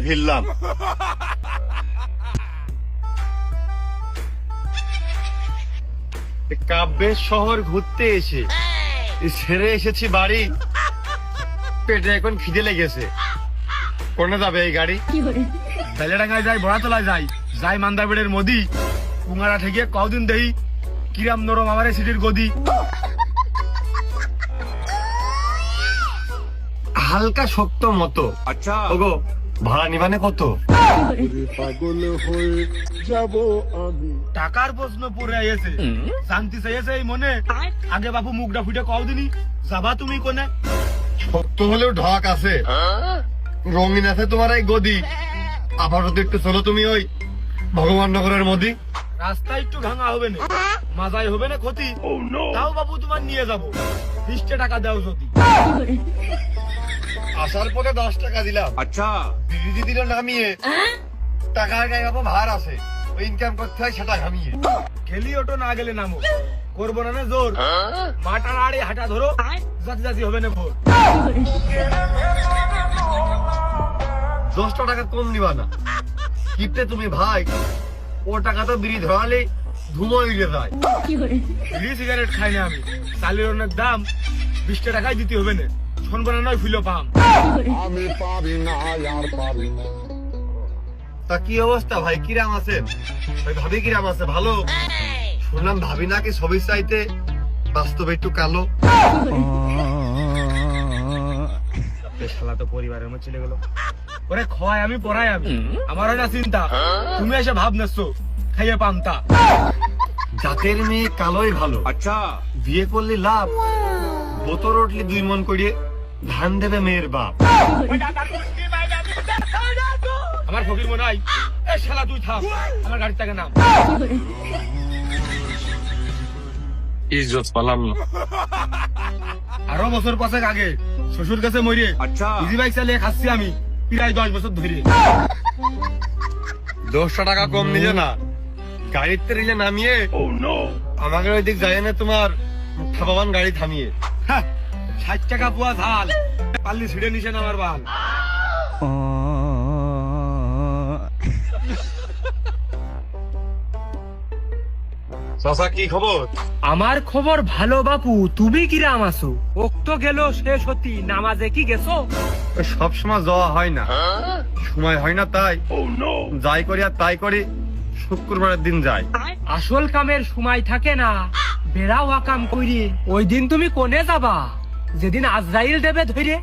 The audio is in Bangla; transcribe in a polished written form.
ফিরলাম। কাব্যের শহর ঘুরতে এসে ছেড়ে এসেছি বাড়ি, পেটে এখন খিদে লেগেছে। কোনে যাবে এই গাড়ি? বেলেডাঙ্গায় যাই, বড়াতলায় যাই, যাই মান্দারবেড়ের মোদি, কুঙারা ঠেকিয়ে কদিন দেই কিরাম নরম আমারে সিটির গদি। হালকা শক্ত মতো। আচ্ছা ওগো ভাড়া নিবানে কত? পাগল হয়ে যাব আমি। টাকার প্রশ্ন পড়ে আইছে, শান্তি চাইছে এই মনে। আগে বাপু মুখটা ফুটে কদিনই যাবা তুমি কোনে? শক্ত হলেও ঢক আছে, রঙিন আছে তোমার এই গদি। আপাতত একটু চলো তুমি ওই ভগবাননগরের মোদি। রাস্তা একটু ভাঙা হবে না, মাজাই হবে না ক্ষতি, তাও বাবু তোমার নিয়ে যাবো। 20 টাকা দাও যদি। আসার পরে 10 টাকা দিলাম, আচ্ছা দিদি দিল নামিয়ে। টাকার গায়ে বাবা ভার আছে, ওই ইনকাম করতে হয় সেটা ঘামিয়ে। গেলি ওটো না গেলে নামো, করবো না জোর। মাটার আড়ে হাঁটা ধরো, জাতি জাতি হবে না ভোর। 10 টাকা কম নিবা না কিপটে তুমি ভাই। ও টাকা তো বিড়ি ধরালে ধুমো উড়ে যায়। বিড়ি সিগারেট খাই না আমি, চালের অনেক দাম। 20 টাকায় দিতে হবে না, শোনবো না নয় ফুলো পাম। আমি পারি না আর পারি না। তা কি অবস্থা ভাই, কিরাম আছেন? ওই ভাবি কিরাম আছে? ভালো শুনলাম ভাবি নাকি সবই চাইতে বাস্তবে একটু কালো। শালা তো পরিবারের মধ্যে চলে গেল। ওরে খোয়াই আমি পড়াই আমি, আমার হয় না চিন্তা। তুমি এসে ভাব নেছো খাইয়ে পামতা। জাতের মেয়ে কালোই ভালো, আচ্ছা বিয়ে করলে লাভ। বোতল উঠলে 2 মন করিয়ে ধান দেবে মেয়ের বাপ। আমার ফকির মনে হয়। এ শালা তুই থাম, আমার গাড়ি থেকে নাম। ইজ্জত পালাম না। আরো বছর পাঁচেক আগে শ্বশুর কাছে মরে আচ্ছা ইজি বাইক চালিয়ে খাচ্ছি আমি প্রায় 10 বছর ধরে। 10 টাকা কম নিলে না, গাড়িতে রিলে নামিয়ে আমাকে ওই দিক যায় না তোমার খাবাবান গাড়ি থামিয়ে। 60 টাকা পুয়া ঝাল, পাল্লি ছিড়ে নিছেন আমার বাল। চাচা কি খবর? আমার খবর ভালো বাপু, তুমি কিরাম আছো? ওক্ত গেল শেষ হতি, নামাজে কি গেছো? সব সময় যাওয়া হয় না, সময় হয় না, তাই যাই করি আর তাই করি। শুক্রবারের দিন যাই। আসল কামের সময় থাকে না, বেড়াও কাম করি। ওই দিন তুমি কোনে যাবা যেদিন আজরাইল দেবে ধরে?